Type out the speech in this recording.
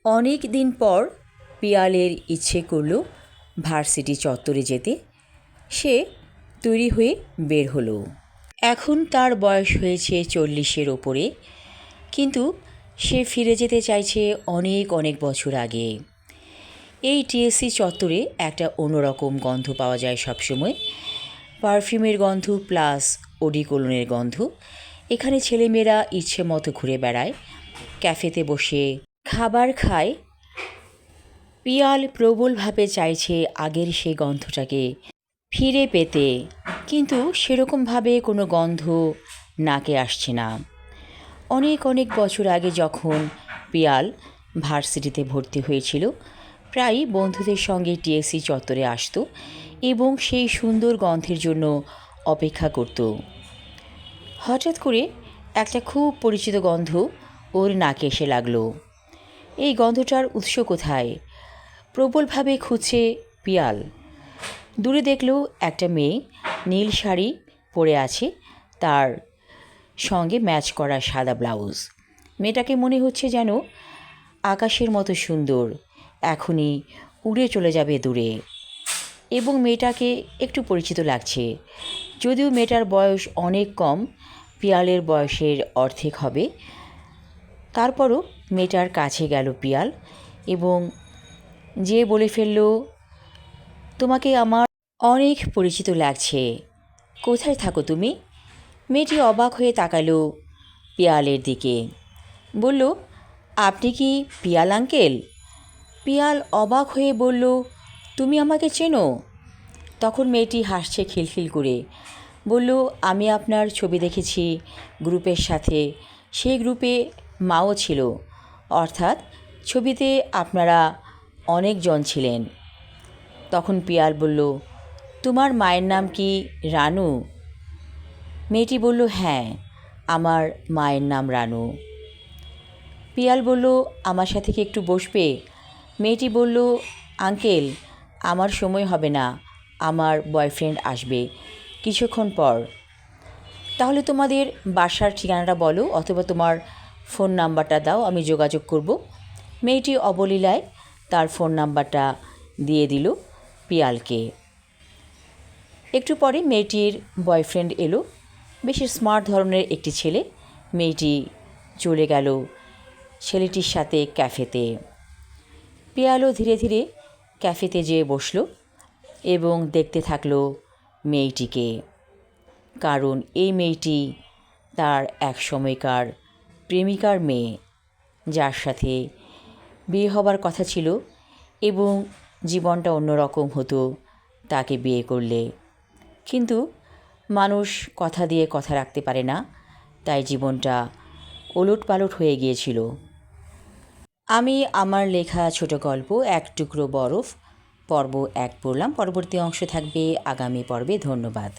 অনেক দিন পর পিয়ালের ইচ্ছে করল ভার্সিটি চত্বরে যেতে। সে তৈরি হয়ে বের হলো। এখন তার বয়স হয়েছে 40-এর ওপরে, কিন্তু সে ফিরে যেতে চাইছে অনেক অনেক বছর আগে। এই টিএসসি চত্বরে একটা অন্যরকম গন্ধ পাওয়া যায় সবসময়, পারফিউমের গন্ধ প্লাস অডিকোলনের গন্ধ। এখানে ছেলেমেয়েরা ইচ্ছে মতো ঘুরে বেড়ায়, ক্যাফেতে বসে খাবার খায়। পিয়াল প্রবলভাবে চাইছে আগের সেই গন্ধটাকে ফিরে পেতে, কিন্তু সেরকমভাবে কোনো গন্ধ নাকে আসছে না। অনেক অনেক বছর আগে যখন পিয়াল ভার্সিটিতে ভর্তি হয়েছিল, প্রায় বন্ধুদের সঙ্গে টিএসসি চত্বরে আসতো এবং সেই সুন্দর গন্ধের জন্য অপেক্ষা করত। হঠাৎ করে একটা খুব পরিচিত গন্ধ ওর নাকে এসে লাগলো। এই গন্ধটার উৎস কোথায় প্রবলভাবে খুঁজছে পিয়াল। দূরে দেখলো একটা মেয়ে নীল শাড়ি পরে আছে, তার সঙ্গে ম্যাচ করা সাদা ব্লাউজ। মেয়েটাকে মনে হচ্ছে যেন আকাশের মতো সুন্দর, এখনই উড়ে চলে যাবে দূরে। এবং মেয়েটাকে একটু পরিচিত লাগছে, যদিও মেয়েটার বয়স অনেক কম, পিয়ালের বয়সের অর্ধেক হবে। তারপরও মেয়েটার কাছে গেল পিয়াল এবং যে বলে ফেলল, তোমাকে আমার অনেক পরিচিত লাগছে, কোথায় থাকো তুমি? মেয়েটি অবাক হয়ে তাকালো পিয়ালের দিকে, বলল, আপনি কি পিয়াল আঙ্কেল? পিয়াল অবাক হয়ে বলল, তুমি আমাকে চেনো? তখন মেয়েটি হাসছে খিলখিল করে, বলল, আমি আপনার ছবি দেখেছি গ্রুপের সাথে, সেই গ্রুপে মাও ছিল, অর্থাৎ ছবিতে আপনারা অনেকজন ছিলেন। তখন পিয়াল বলল, তোমার মায়ের নাম কি রানু? মেয়েটি বলল, হ্যাঁ, আমার মায়ের নাম রানু। পিয়াল বলল, আমার সাথে কি একটু বসবে? মেয়েটি বলল, আঙ্কেল, আমার সময় হবে না, আমার বয়ফ্রেন্ড আসবে কিছুক্ষণ পর। তাহলে তোমাদের বাসার ঠিকানাটা বলো, অথবা তোমার ফোন নাম্বারটা দাও, আমি যোগাযোগ করব। মেয়েটি অবলীলায় তার ফোন নাম্বারটা দিয়ে দিল পিয়ালকে। একটু পরে মেয়েটির বয়ফ্রেন্ড এলো, বেশ স্মার্ট ধরনের একটি ছেলে। মেয়েটি চলে গেল ছেলেটির সাথে ক্যাফেতে। পিয়ালও ধীরে ধীরে ক্যাফেতে যেয়ে বসল এবং দেখতে থাকলো মেয়েটিকে, কারণ এই মেয়েটি তার এক সময়কার প্রেমিকার মেয়ে, যার সাথে বিয়ে হবার কথা ছিল এবং জীবনটা অন্যরকম হতো তাকে বিয়ে করলে। কিন্তু মানুষ কথা দিয়ে কথা রাখতে পারে না, তাই জীবনটা ওলটপালট হয়ে গিয়েছিল। আমি আমার লেখা ছোট গল্প এক টুকরো বরফ পর্ব 1 পড়লাম। পরবর্তী অংশ থাকবে আগামী পর্বে। ধন্যবাদ।